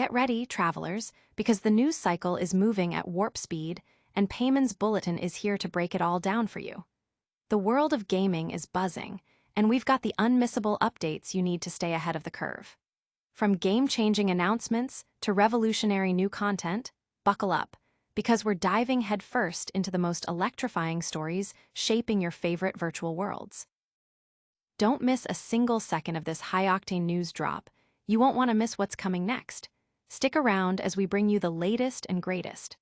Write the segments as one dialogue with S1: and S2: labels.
S1: Get ready, travelers, because the news cycle is moving at warp speed, and Payman's Bulletin is here to break it all down for you. The world of gaming is buzzing, and we've got the unmissable updates you need to stay ahead of the curve. From game-changing announcements to revolutionary new content, buckle up, because we're diving headfirst into the most electrifying stories shaping your favorite virtual worlds. Don't miss a single second of this high-octane news drop. You won't want to miss what's coming next. Stick around as we bring you the latest and greatest.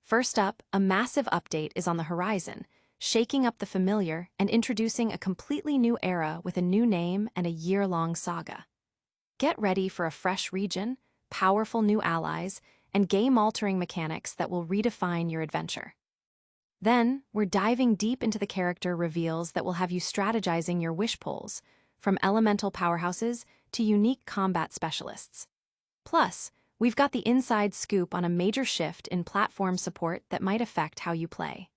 S1: First up, a massive update is on the horizon, shaking up the familiar and introducing a completely new era with a new name and a year-long saga. Get ready for a fresh region, powerful new allies, and game-altering mechanics that will redefine your adventure. Then, we're diving deep into the character reveals that will have you strategizing your wish pulls, from elemental powerhouses to unique combat specialists. Plus, we've got the inside scoop on a major shift in platform support that might affect how you play.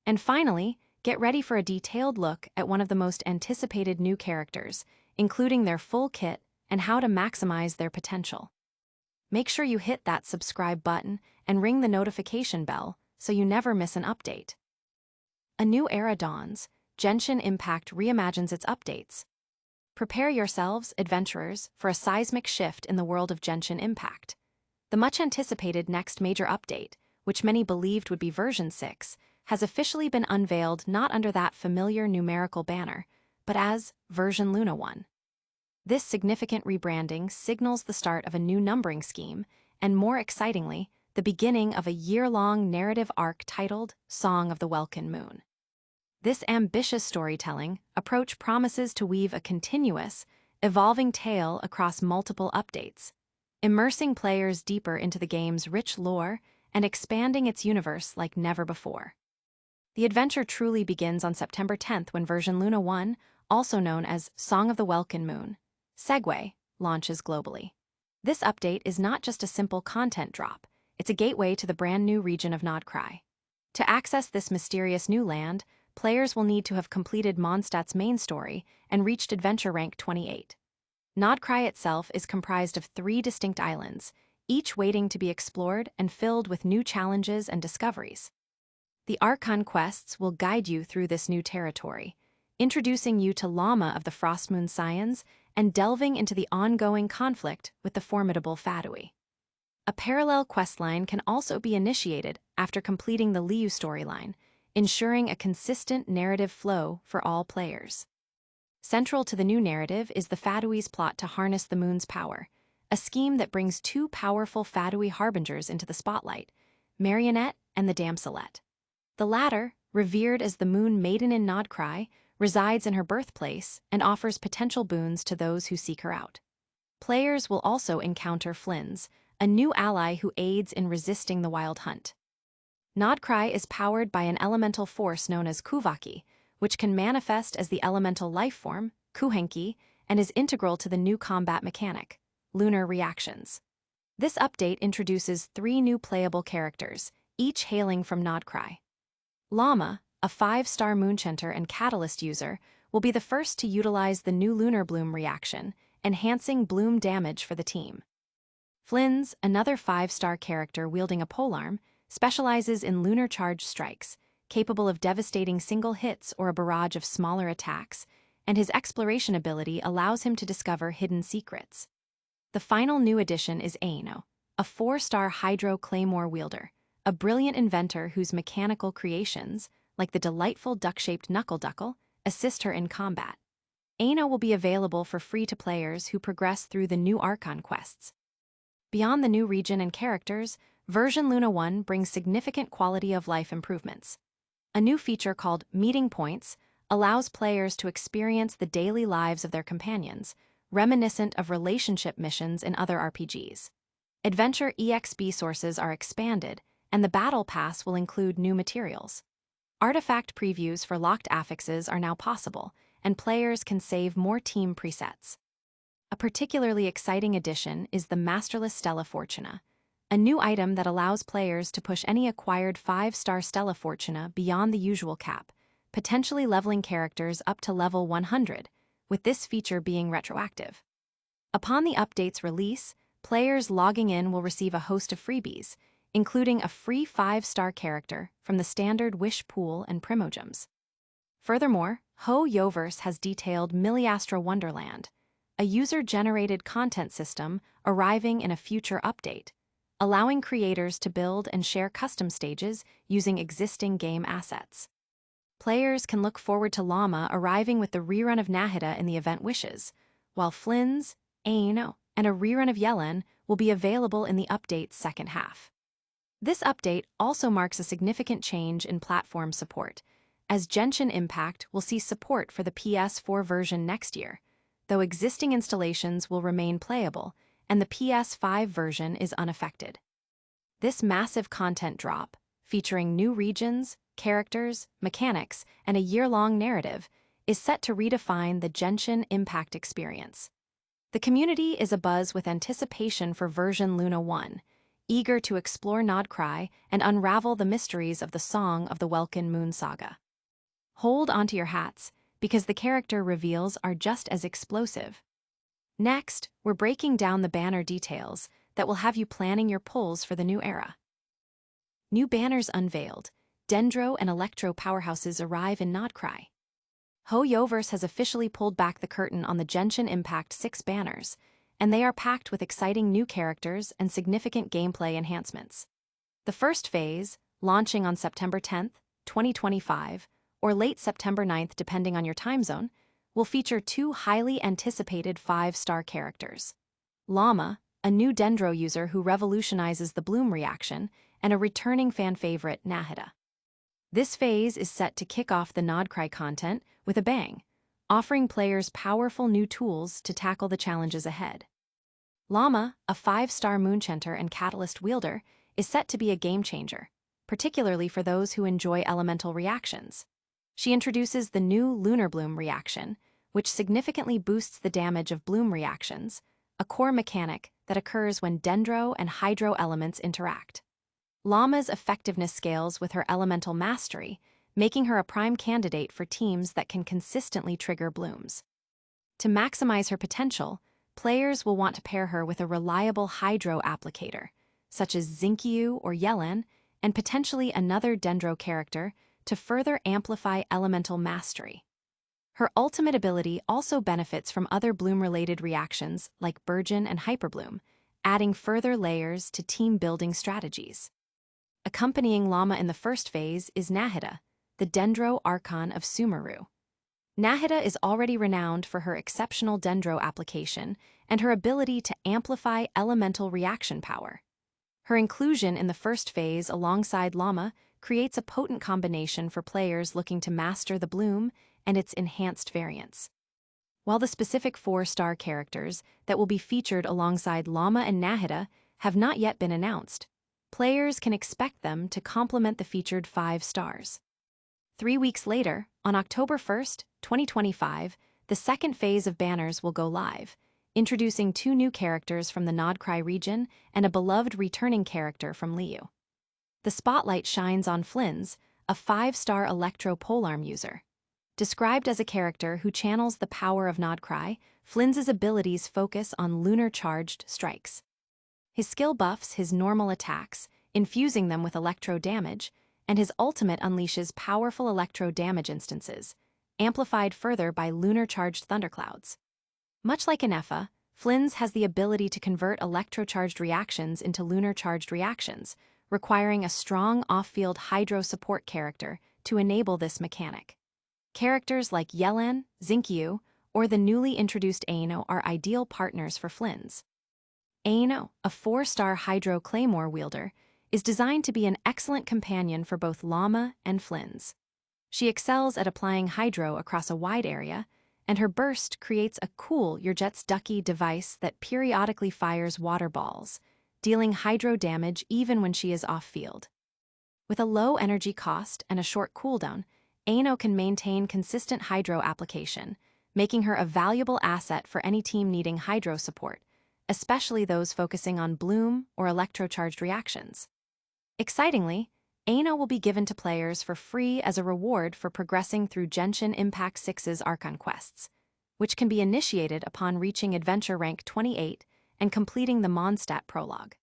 S1: And finally, get ready for a detailed look at one of the most anticipated new characters, including their full kit and how to maximize their potential. Make sure you hit that subscribe button and ring the notification bell so you never miss an update. A new era dawns. Genshin Impact reimagines its updates. Prepare yourselves, adventurers, for a seismic shift in the world of Genshin Impact. The much-anticipated next major update, which many believed would be version 6, has officially been unveiled not under that familiar numerical banner, but as version Luna 1. This significant rebranding signals the start of a new numbering scheme, and more excitingly, the beginning of a year-long narrative arc titled Song of the Welkin Moon. This ambitious storytelling approach promises to weave a continuous, evolving tale across multiple updates, immersing players deeper into the game's rich lore and expanding its universe like never before. The adventure truly begins on September 10th when version Luna 1, also known as Song of the Welkin Moon, Segue, launches globally. This update is not just a simple content drop, it's a gateway to the brand new region of Nod-Krai. To access this mysterious new land, players will need to have completed Mondstadt's main story and reached adventure rank 28. Nod-Krai itself is comprised of 3 distinct islands, each waiting to be explored and filled with new challenges and discoveries. The Archon quests will guide you through this new territory, introducing you to Lauma of the Frostmoon Scions and delving into the ongoing conflict with the formidable Fadui. A parallel questline can also be initiated after completing the Liu storyline, ensuring a consistent narrative flow for all players. Central to the new narrative is the Fadui's plot to harness the moon's power, a scheme that brings 2 powerful Fadui harbingers into the spotlight, Marionette and the Damselette. The latter, revered as the moon maiden in Nod-Krai, resides in her birthplace and offers potential boons to those who seek her out. Players will also encounter Flins, a new ally who aids in resisting the wild hunt. Nod-Krai is powered by an elemental force known as Kuvaki, which can manifest as the elemental life form, Kuhenki, and is integral to the new combat mechanic, lunar reactions. This update introduces 3 new playable characters, each hailing from Nod-Krai. Lauma, a 5-star Moonchanter and Catalyst user, will be the first to utilize the new Lunar Bloom reaction, enhancing bloom damage for the team. Flins, another 5-star character wielding a polearm, specializes in lunar charge strikes, capable of devastating single hits or a barrage of smaller attacks, and his exploration ability allows him to discover hidden secrets. The final new addition is Aino, a 4-star Hydro Claymore wielder, a brilliant inventor whose mechanical creations, like the delightful duck-shaped Knuckle-Duckle, assist her in combat. Aino will be available for free-to-players who progress through the new Archon quests. Beyond the new region and characters, version Luna 1 brings significant quality-of-life improvements. A new feature called Meeting Points allows players to experience the daily lives of their companions, reminiscent of relationship missions in other RPGs. Adventure EXP sources are expanded, and the Battle Pass will include new materials. Artifact previews for locked affixes are now possible, and players can save more team presets. A particularly exciting addition is the Masterless Stella Fortuna, a new item that allows players to push any acquired 5-star Stella Fortuna beyond the usual cap, potentially leveling characters up to level 100, with this feature being retroactive. Upon the update's release, players logging in will receive a host of freebies, including a free 5-star character from the standard Wish Pool and Primogems. Furthermore, HoYoverse has detailed Miliastra Wonderland, a user-generated content system arriving in a future update, allowing creators to build and share custom stages using existing game assets. Players can look forward to Lauma arriving with the rerun of Nahida in the event Wishes, while Flins, Aino, and a rerun of Yelan will be available in the update's second half. This update also marks a significant change in platform support, as Genshin Impact will see support for the PS4 version next year, though existing installations will remain playable and the PS5 version is unaffected. This massive content drop, featuring new regions, characters, mechanics, and a year-long narrative, is set to redefine the Genshin Impact experience. The community is abuzz with anticipation for version Luna 1, eager to explore Nod-Krai and unravel the mysteries of the Song of the Welkin Moon saga. Hold onto your hats, because the character reveals are just as explosive. Next, we're breaking down the banner details that will have you planning your pulls for the new era. New banners unveiled. Dendro and Electro powerhouses arrive in Nod-Krai. HoYoverse has officially pulled back the curtain on the Genshin Impact 6 banners, and they are packed with exciting new characters and significant gameplay enhancements. The first phase, launching on September 10th, 2025, or late September 9th depending on your time zone, will feature 2 highly anticipated 5-star characters. Lauma, a new Dendro user who revolutionizes the bloom reaction, and a returning fan favorite, Nahida. This phase is set to kick off the Nod-Krai content with a bang, offering players powerful new tools to tackle the challenges ahead. Lauma, a 5-star Moonchanter and Catalyst wielder, is set to be a game-changer, particularly for those who enjoy elemental reactions. She introduces the new Lunar Bloom reaction, which significantly boosts the damage of bloom reactions, a core mechanic that occurs when Dendro and Hydro elements interact. Lauma's effectiveness scales with her elemental mastery, making her a prime candidate for teams that can consistently trigger blooms. To maximize her potential, players will want to pair her with a reliable Hydro applicator, such as Xinkyu or Yelan, and potentially another Dendro character to further amplify elemental mastery. Her ultimate ability also benefits from other bloom-related reactions like Burgeon and Hyperbloom, adding further layers to team-building strategies. Accompanying Lauma in the first phase is Nahida, the Dendro Archon of Sumeru. Nahida is already renowned for her exceptional Dendro application and her ability to amplify elemental reaction power. Her inclusion in the first phase alongside Lauma creates a potent combination for players looking to master the bloom and its enhanced variants. While the specific 4-star characters that will be featured alongside Lauma and Nahida have not yet been announced, players can expect them to complement the featured 5 stars. 3 weeks later, on October 1st, 2025, the second phase of banners will go live, introducing 2 new characters from the Nod-Krai region and a beloved returning character from Liu. The spotlight shines on Flins, a 5-star Electro polearm user. Described as a character who channels the power of Nod-Krai, Flins' abilities focus on lunar-charged strikes. His skill buffs his normal attacks, infusing them with electro damage, and his ultimate unleashes powerful electro damage instances, amplified further by lunar-charged thunderclouds. Much like Inefa, Flins has the ability to convert electro-charged reactions into lunar-charged reactions, requiring a strong off-field Hydro support character to enable this mechanic. Characters like Yelan, Xinkyu, or the newly introduced Aino are ideal partners for Flins. Aino, a 4-star Hydro Claymore wielder, is designed to be an excellent companion for both Lauma and Flins. She excels at applying Hydro across a wide area, and her burst creates a cool Your Jet's Ducky device that periodically fires water balls, dealing Hydro damage even when she is off-field. With a low energy cost and a short cooldown, Aino can maintain consistent Hydro application, making her a valuable asset for any team needing Hydro support, especially those focusing on bloom or electro-charged reactions. Excitingly, Aino will be given to players for free as a reward for progressing through Genshin Impact 6's Archon quests, which can be initiated upon reaching Adventure Rank 28 and completing the Mondstadt prologue.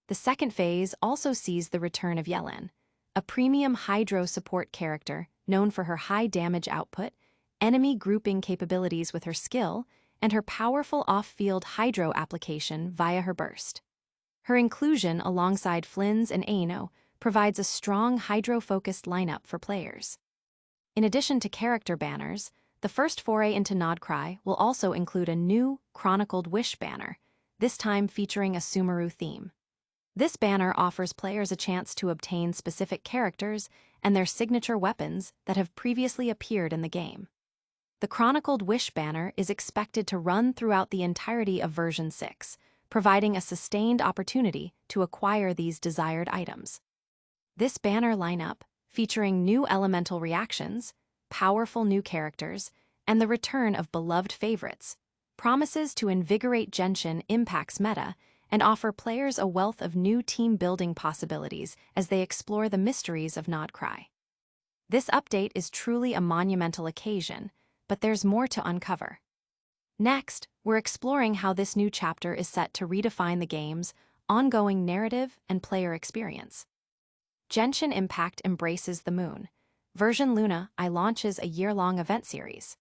S1: The second phase also sees the return of Yelan, a premium Hydro support character known for her high damage output, enemy grouping capabilities with her skill, and her powerful off-field Hydro application via her burst. Her inclusion alongside Flins and Aino provides a strong Hydro-focused lineup for players. In addition to character banners, the first foray into Nod-Krai will also include a new, Chronicled Wish banner, this time featuring a Sumeru theme. This banner offers players a chance to obtain specific characters and their signature weapons that have previously appeared in the game. The Chronicled Wish banner is expected to run throughout the entirety of version 6, providing a sustained opportunity to acquire these desired items. This banner lineup, featuring new elemental reactions, powerful new characters, and the return of beloved favorites, promises to invigorate Genshin Impact's meta and offer players a wealth of new team-building possibilities as they explore the mysteries of Nod-Krai. This update is truly a monumental occasion, but there's more to uncover. Next, we're exploring how this new chapter is set to redefine the game's ongoing narrative and player experience. Genshin Impact embraces the moon. Version Luna I launches a year-long event series.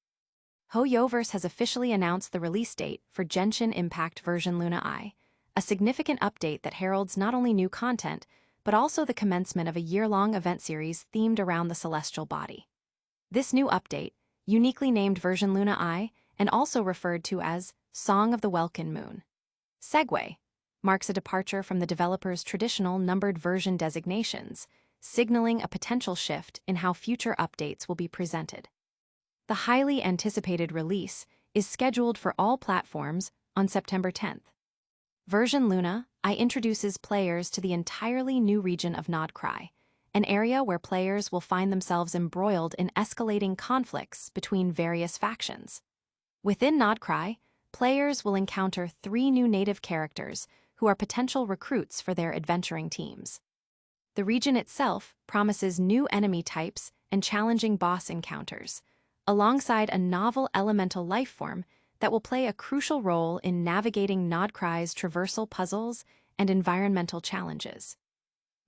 S1: HoYoverse has officially announced the release date for Genshin Impact Version Luna I, a significant update that heralds not only new content, but also the commencement of a year-long event series themed around the celestial body. This new update, uniquely named Version Luna I, and also referred to as Song of the Welkin Moon. Segue marks a departure from the developer's traditional numbered version designations, signaling a potential shift in how future updates will be presented. The highly anticipated release is scheduled for all platforms on September 10th. Version Luna I introduces players to the entirely new region of Nod-Krai, an area where players will find themselves embroiled in escalating conflicts between various factions. Within Nod-Krai, players will encounter 3 new native characters who are potential recruits for their adventuring teams. The region itself promises new enemy types and challenging boss encounters, alongside a novel elemental lifeform that will play a crucial role in navigating Nod-Krai's traversal puzzles and environmental challenges.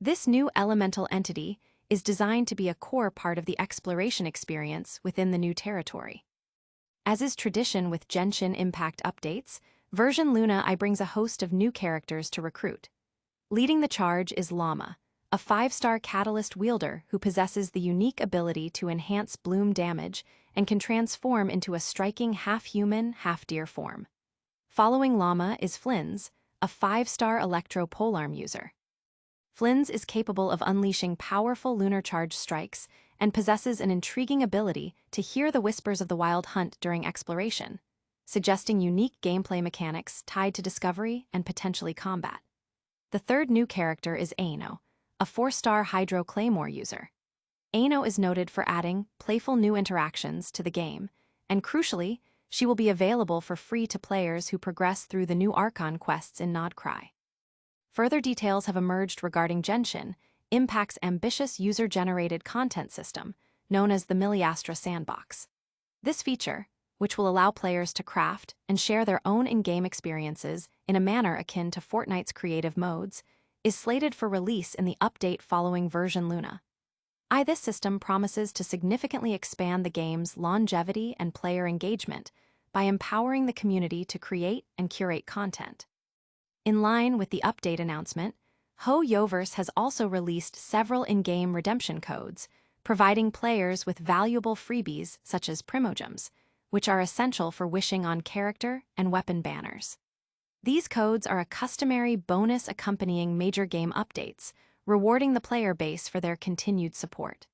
S1: This new elemental entity is designed to be a core part of the exploration experience within the new territory. As is tradition with Genshin Impact updates, Version Luna I brings a host of new characters to recruit. Leading the charge is Lauma, a 5-star catalyst wielder who possesses the unique ability to enhance bloom damage and can transform into a striking half-human, half-deer form. Following Lauma is Flins, a 5-star electro polearm user. Flins is capable of unleashing powerful lunar charge strikes and possesses an intriguing ability to hear the whispers of the wild hunt during exploration, suggesting unique gameplay mechanics tied to discovery and potentially combat. The third new character is Aino, a 4-star Hydro Claymore user. Aino is noted for adding playful new interactions to the game, and crucially, she will be available for free to players who progress through the new Archon quests in Nod-Krai. Further details have emerged regarding Genshin Impact's ambitious user-generated content system, known as the Miliastra Sandbox. This feature, which will allow players to craft and share their own in-game experiences in a manner akin to Fortnite's creative modes, is slated for release in the update following Version Luna I. This system promises to significantly expand the game's longevity and player engagement by empowering the community to create and curate content. In line with the update announcement, HoYoverse has also released several in-game redemption codes, providing players with valuable freebies such as Primogems, which are essential for wishing on character and weapon banners. These codes are a customary bonus accompanying major game updates, rewarding the player base for their continued support.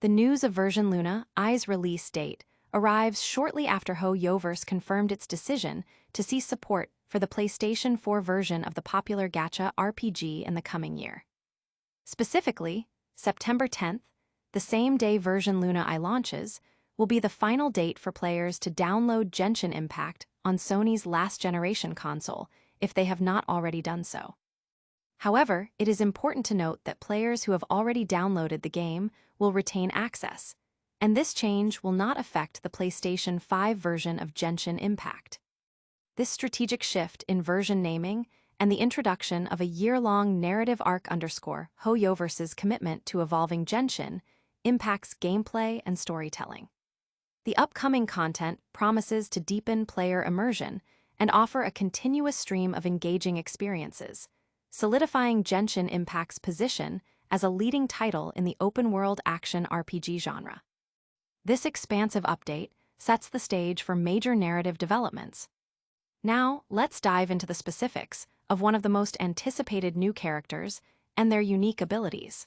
S1: The news of Version Luna I's release date arrives shortly after HoYoverse confirmed its decision to cease support for the PlayStation 4 version of the popular gacha RPG in the coming year. Specifically, September 10th, the same day Version Luna I launches, will be the final date for players to download Genshin Impact on Sony's last-generation console if they have not already done so. However, it is important to note that players who have already downloaded the game will retain access, and this change will not affect the PlayStation 5 version of Genshin Impact. This strategic shift in version naming and the introduction of a year-long narrative arc underscore HoYoverse's commitment to evolving Genshin impacts gameplay and storytelling. The upcoming content promises to deepen player immersion and offer a continuous stream of engaging experiences, solidifying Genshin Impact's position as a leading title in the open-world action RPG genre. This expansive update sets the stage for major narrative developments. Now, let's dive into the specifics of one of the most anticipated new characters and their unique abilities.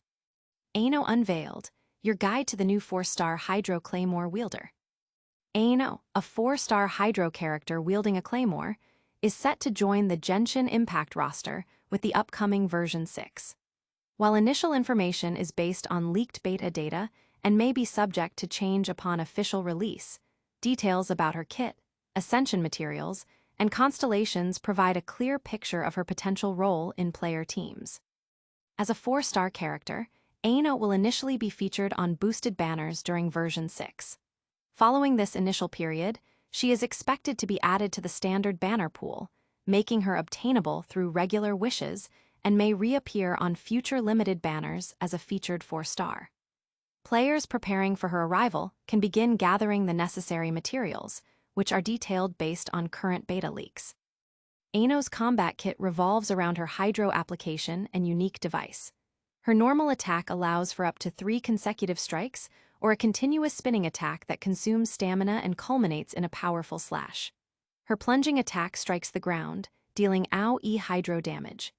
S1: Aino Unveiled, your guide to the new 4-star Hydro Claymore wielder. Aino, a 4-star Hydro character wielding a claymore, is set to join the Genshin Impact roster with the upcoming version 6. While initial information is based on leaked beta data and may be subject to change upon official release, details about her kit, ascension materials, and constellations provide a clear picture of her potential role in player teams. As a 4-star character, Aino will initially be featured on boosted banners during version 6. Following this initial period, she is expected to be added to the standard banner pool, making her obtainable through regular wishes and may reappear on future limited banners as a featured 4-star. Players preparing for her arrival can begin gathering the necessary materials, which are detailed based on current beta leaks. Aino's combat kit revolves around her Hydro application and unique device. Her normal attack allows for up to 3 consecutive strikes, or a continuous spinning attack that consumes stamina and culminates in a powerful slash. Her plunging attack strikes the ground, dealing AoE Hydro damage.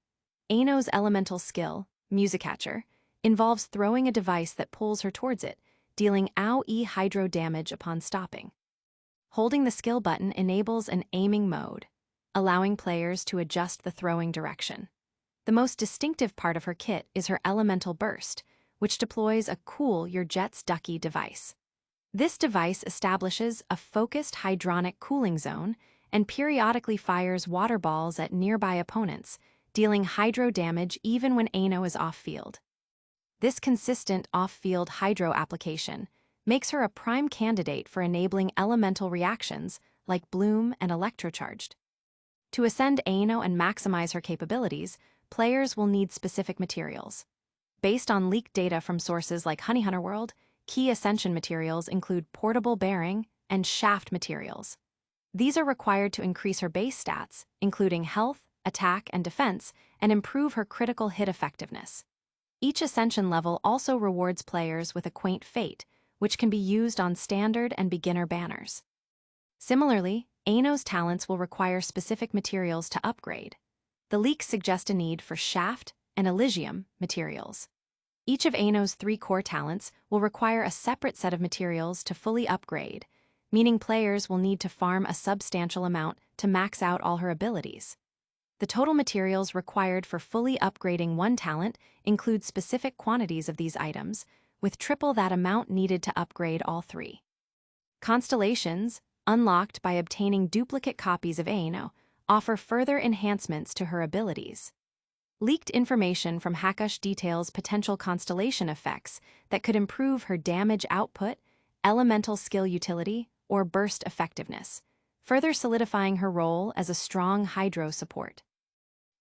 S1: Aino's elemental skill, Musicatcher, involves throwing a device that pulls her towards it, dealing AoE Hydro damage upon stopping. Holding the skill button enables an aiming mode, allowing players to adjust the throwing direction. The most distinctive part of her kit is her elemental burst, which deploys a Cool Your Jets Ducky device. This device establishes a focused hydronic cooling zone and periodically fires water balls at nearby opponents, dealing Hydro damage even when Aino is off-field. This consistent off-field Hydro application makes her a prime candidate for enabling elemental reactions like Bloom and Electrocharged. To ascend Aino and maximize her capabilities, players will need specific materials. Based on leaked data from sources like Honeyhunter World, key ascension materials include portable bearing and shaft materials. These are required to increase her base stats, including health, attack, and defense, and improve her critical hit effectiveness. Each ascension level also rewards players with a quaint fate, which can be used on standard and beginner banners. Similarly, Aino's talents will require specific materials to upgrade. The leaks suggest a need for shaft and Elysium materials. Each of Aino's 3 core talents will require a separate set of materials to fully upgrade, meaning players will need to farm a substantial amount to max out all her abilities. The total materials required for fully upgrading one talent include specific quantities of these items, with triple that amount needed to upgrade all 3. Constellations, unlocked by obtaining duplicate copies of Aino, offer further enhancements to her abilities. Leaked information from Hakash details potential constellation effects that could improve her damage output, elemental skill utility, or burst effectiveness, further solidifying her role as a strong Hydro support.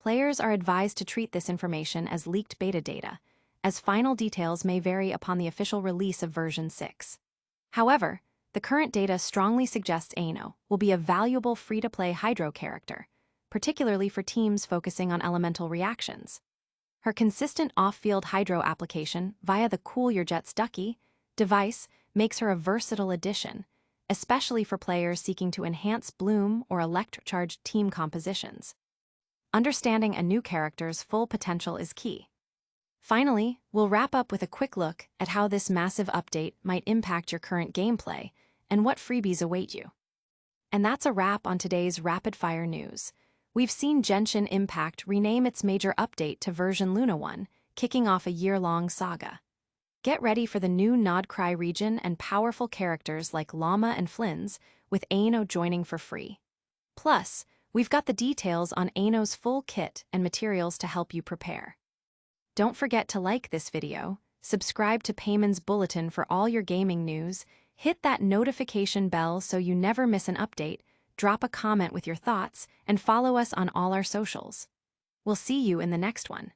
S1: Players are advised to treat this information as leaked beta data, as final details may vary upon the official release of version 6. However, the current data strongly suggests Aino will be a valuable free-to-play Hydro character, particularly for teams focusing on elemental reactions. Her consistent off-field Hydro application via the Cool Your Jets Ducky device makes her a versatile addition, especially for players seeking to enhance Bloom or Electrocharged team compositions. Understanding a new character's full potential is key. Finally, we'll wrap up with a quick look at how this massive update might impact your current gameplay and what freebies await you. And that's a wrap on today's rapid-fire news. We've seen Genshin Impact rename its major update to version Luna 1, kicking off a year-long saga. Get ready for the new Nod-Krai region and powerful characters like Lauma and Flins, with Aino joining for free. Plus, we've got the details on Aino's full kit and materials to help you prepare. Don't forget to like this video, subscribe to Payman's Bulletin for all your gaming news, hit that notification bell so you never miss an update, drop a comment with your thoughts, and follow us on all our socials. We'll see you in the next one.